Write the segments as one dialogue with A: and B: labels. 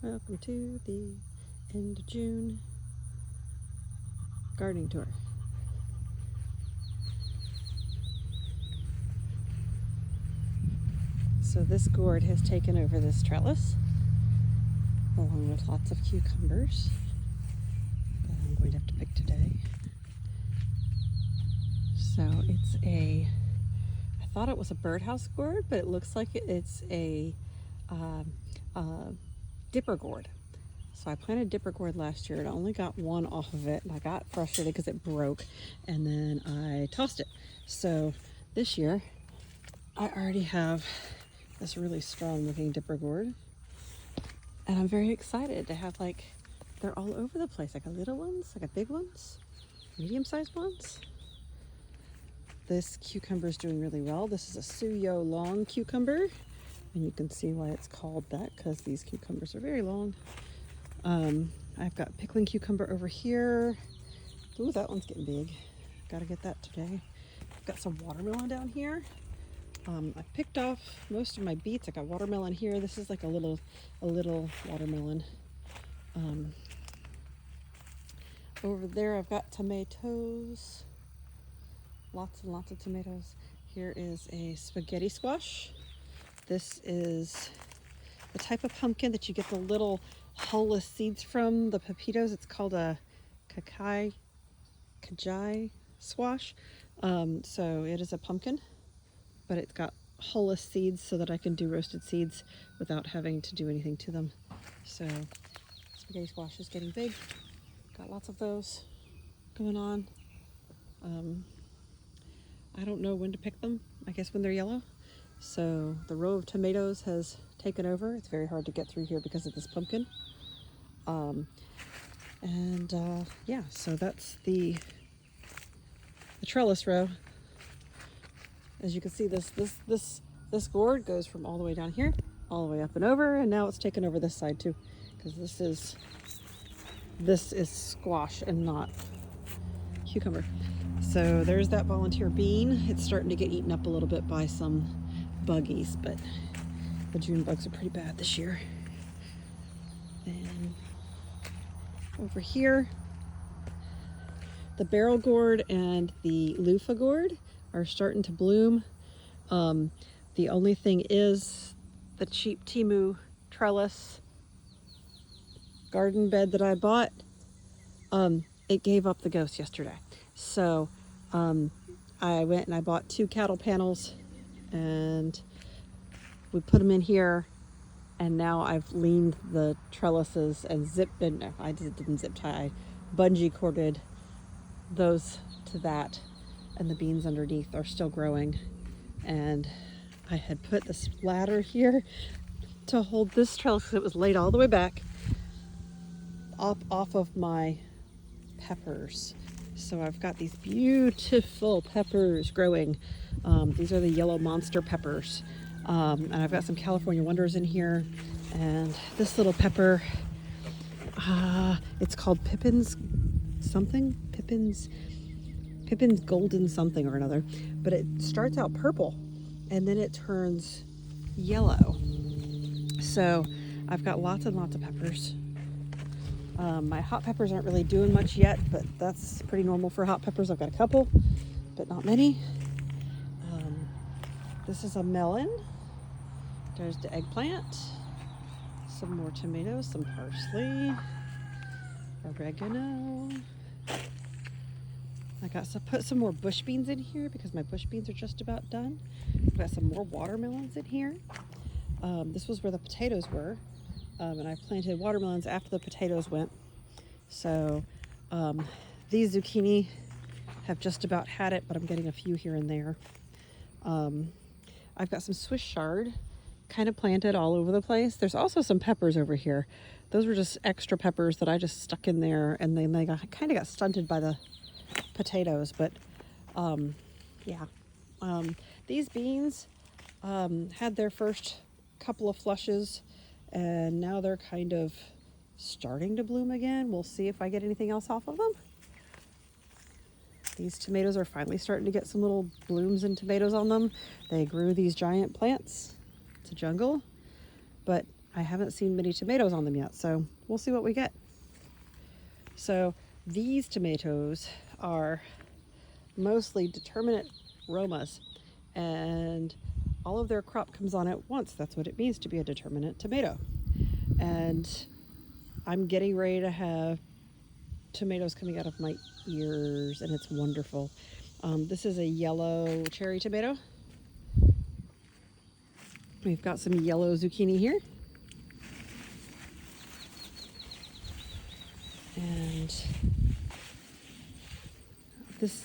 A: Welcome to the end of June gardening tour. So this gourd has taken over this trellis along with lots of cucumbers that I'm going to have to pick today. So I thought it was a birdhouse gourd, but it looks like it's a dipper gourd. So I planted dipper gourd last year and I only got one off of it, and I got frustrated because it broke, and then I tossed it. So this year I already have this really strong looking dipper gourd, and I'm very excited to have, they're all over the place. I got little ones, I got big ones, medium-sized ones. This cucumber is doing really well. This is a Suyo long cucumber, and you can see why it's called that, because these cucumbers are very long. I've got pickling cucumber over here. Ooh, that one's getting big. Gotta get that today. I've got some watermelon down here. I picked off most of my beets. I got watermelon here. This is like a little watermelon. Over there I've got tomatoes. Lots and lots of tomatoes. Here is a spaghetti squash. This is the type of pumpkin that you get the little hulless seeds from, the pepitos. It's called a kajai squash. So it is a pumpkin, but it's got hulless seeds so that I can do roasted seeds without having to do anything to them. So spaghetti squash is getting big. Got lots of those going on. I don't know when to pick them. I guess when they're yellow. So the row of tomatoes has taken over. It's very hard to get through here because of this pumpkin. Yeah, so that's the trellis row. As you can see, this gourd goes from all the way down here, all the way up and over, and now it's taken over this side too, because this is squash and not cucumber. So there's that volunteer bean. It's starting to get eaten up a little bit by some buggies, but the June bugs are pretty bad this year. And over here, the barrel gourd and the loofah gourd are starting to bloom. The only thing is the cheap Temu trellis garden bed that I bought, it gave up the ghost yesterday. So I went and I bought 2 cattle panels, and we put them in here, and now I've leaned the trellises and I didn't zip tie, I bungee corded those to that, and the beans underneath are still growing. And I had put this ladder here to hold this trellis because it was laid all the way back off of my peppers. So I've got these beautiful peppers growing. These are the yellow monster peppers. And I've got some California Wonders in here. And this little pepper, it's called Pippin's golden something or another. But it starts out purple and then it turns yellow. So I've got lots and lots of peppers. My hot peppers aren't really doing much yet, but that's pretty normal for hot peppers. I've got a couple, but not many. This is a melon. There's the eggplant. Some more tomatoes, some parsley, oregano. I got to put some more bush beans in here because my bush beans are just about done. I've got some more watermelons in here. This was where the potatoes were. And I planted watermelons after the potatoes went. So these zucchini have just about had it, but I'm getting a few here and there. I've got some Swiss chard kind of planted all over the place. There's also some peppers over here. Those were just extra peppers that I just stuck in there, and then they kind of got stunted by the potatoes. But these beans had their first couple of flushes, and now they're kind of starting to bloom again. We'll see if I get anything else off of them. These tomatoes are finally starting to get some little blooms and tomatoes on them. They grew these giant plants. It's a jungle, but I haven't seen many tomatoes on them yet, so we'll see what we get. So these tomatoes are mostly determinate Romas, and all of their crop comes on at once. That's what it means to be a determinate tomato. And I'm getting ready to have tomatoes coming out of my ears, and it's wonderful. This is a yellow cherry tomato. We've got some yellow zucchini here. And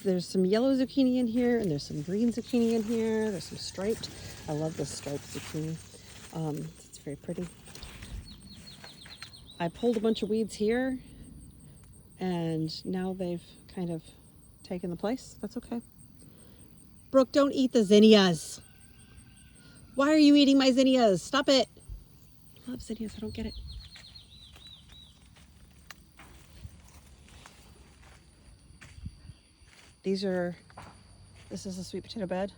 A: there's some yellow zucchini in here, and there's some green zucchini in here. There's some striped. I love this striped zucchini. It's very pretty. I pulled a bunch of weeds here, and now they've kind of taken the place. That's okay. Brooke, don't eat the zinnias. Why are you eating my zinnias? Stop it. I love zinnias. I don't get it. This is a sweet potato bed.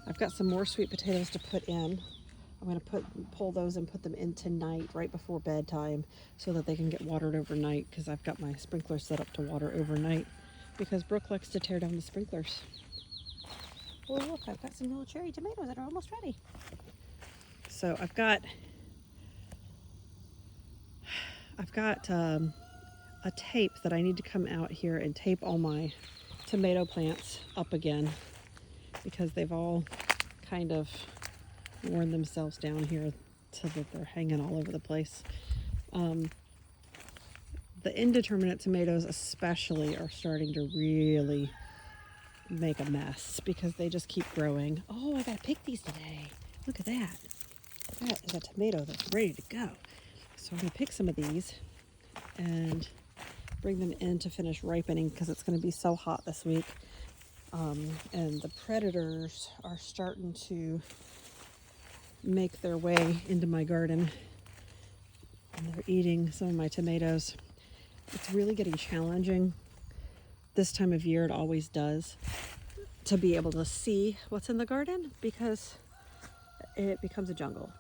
A: I've got some more sweet potatoes to put in. I'm going to pull those and put them in tonight, right before bedtime, so that they can get watered overnight, because I've got my sprinklers set up to water overnight, because Brooke likes to tear down the sprinklers. Oh, look, I've got some little cherry tomatoes that are almost ready. So I've got a tape that I need to come out here and tape all my tomato plants up again, because they've all kind of worn themselves down here so that they're hanging all over the place. The indeterminate tomatoes especially are starting to really make a mess, because they just keep growing. Oh, I gotta pick these today. Look at that. That is a tomato that's ready to go. So I'm gonna pick some of these and bring them in to finish ripening, because it's going to be so hot this week. And the predators are starting to make their way into my garden, and they're eating some of my tomatoes. It's really getting challenging this time of year. It always does, to be able to see what's in the garden, because it becomes a jungle.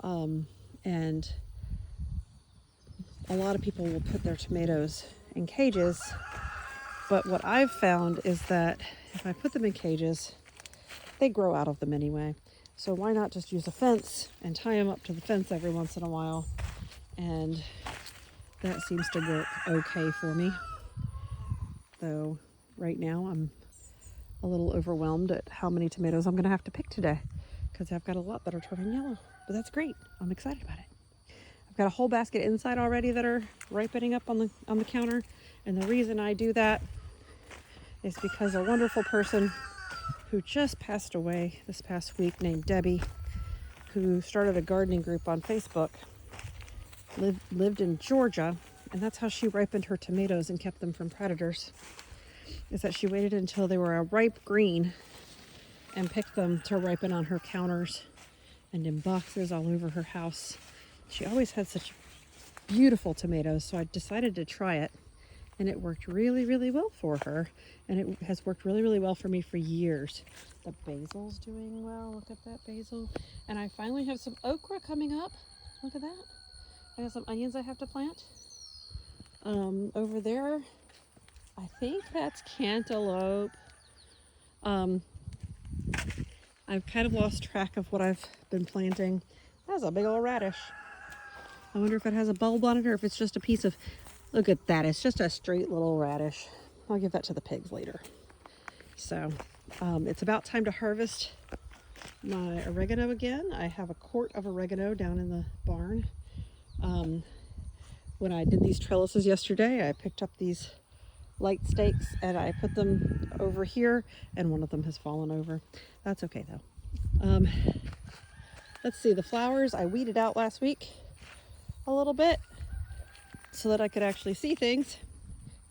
A: And a lot of people will put their tomatoes in cages, but what I've found is that if I put them in cages, they grow out of them anyway. So why not just use a fence and tie them up to the fence every once in a while? And that seems to work okay for me. Though right now I'm a little overwhelmed at how many tomatoes I'm going to have to pick today, because I've got a lot that are turning yellow. But that's great. I'm excited about it. I've got a whole basket inside already that are ripening up on the counter. And the reason I do that is because a wonderful person who just passed away this past week, named Debbie, who started a gardening group on Facebook, lived in Georgia, and that's how she ripened her tomatoes and kept them from predators, is that she waited until they were a ripe green and picked them to ripen on her counters and in boxes all over her house. She always had such beautiful tomatoes, so I decided to try it, and it worked really, really well for her, and it has worked really, really well for me for years. The basil's doing well. Look at that basil. And I finally have some okra coming up. Look at that. I have some onions I have to plant. Over there, I think that's cantaloupe. I've kind of lost track of what I've been planting. That's a big old radish. I wonder if it has a bulb on it, or if it's just a piece of... Look at that. It's just a straight little radish. I'll give that to the pigs later. So it's about time to harvest my oregano again. I have a quart of oregano down in the barn. When I did these trellises yesterday, I picked up these light stakes and I put them over here, and one of them has fallen over. That's okay though. Let's see, the flowers I weeded out last week a little bit so that I could actually see things,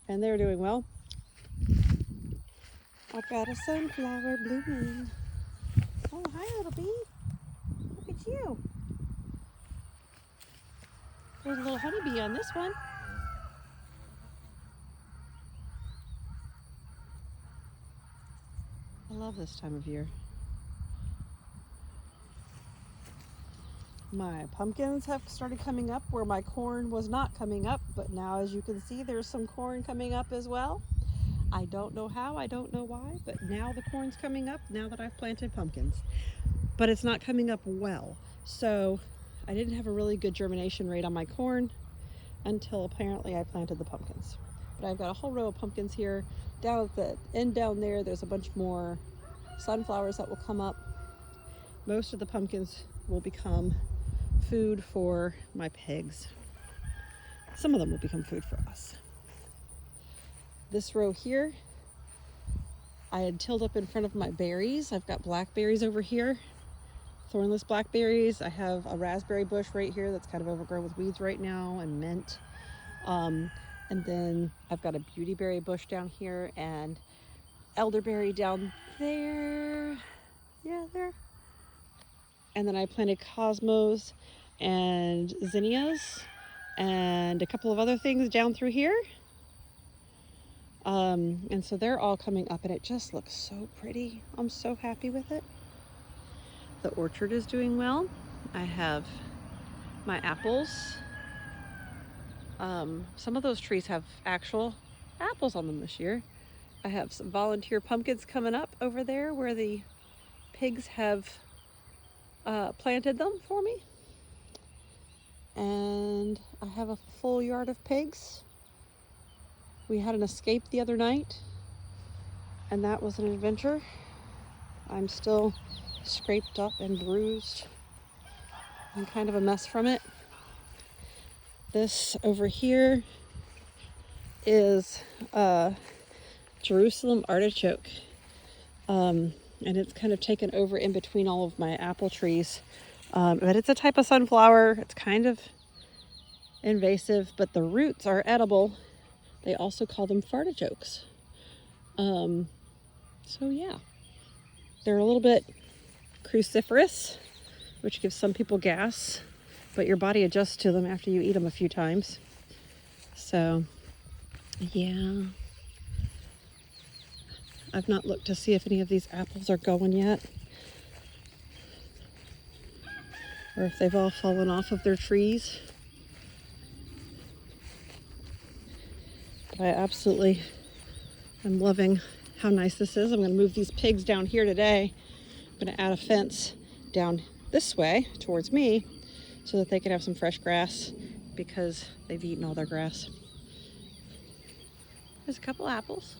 A: and they're doing well. I've got a sunflower blooming. Oh, hi little bee. Look at you. There's a little honeybee on this one. I love this time of year. My pumpkins have started coming up where my corn was not coming up, but now as you can see, there's some corn coming up as well. I don't know how, I don't know why, but now the corn's coming up now that I've planted pumpkins. But it's not coming up well. So I didn't have a really good germination rate on my corn until apparently I planted the pumpkins. But I've got a whole row of pumpkins here. Down at the end down there, there's a bunch more sunflowers that will come up. Most of the pumpkins will become food for my pigs. Some of them will become food for us. This row here, I had tilled up in front of my berries. I've got blackberries over here, thornless blackberries. I have a raspberry bush right here that's kind of overgrown with weeds right now, and mint. And then I've got a beautyberry bush down here and elderberry down there. Yeah, there. And then I planted cosmos and zinnias and a couple of other things down through here. And so they're all coming up and it just looks so pretty. I'm so happy with it. The orchard is doing well. I have my apples. Some of those trees have actual apples on them this year. I have some volunteer pumpkins coming up over there where the pigs have planted them for me. And I have a full yard of pigs. We had an escape the other night, and that was an adventure. I'm still scraped up and bruised and kind of a mess from it. This over here is Jerusalem artichoke. And it's kind of taken over in between all of my apple trees. But it's a type of sunflower. It's kind of invasive, but the roots are edible. They also call them fartichokes. So yeah, they're a little bit cruciferous, which gives some people gas, but your body adjusts to them after you eat them a few times. So yeah, I've not looked to see if any of these apples are going yet, or if they've all fallen off of their trees. But I absolutely am loving how nice this is. I'm going to move these pigs down here today. I'm going to add a fence down this way towards me so that they can have some fresh grass because they've eaten all their grass. There's a couple apples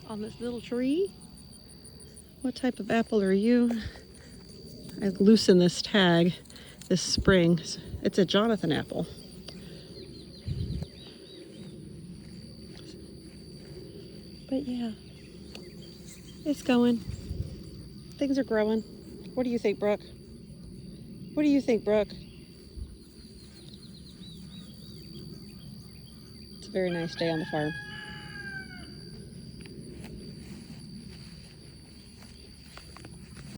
A: on this little tree. What type of apple are you? I loosened this tag this spring. It's a Jonathan apple. But yeah, it's going. Things are growing. What do you think, Brooke? What do you think, Brooke? It's a very nice day on the farm.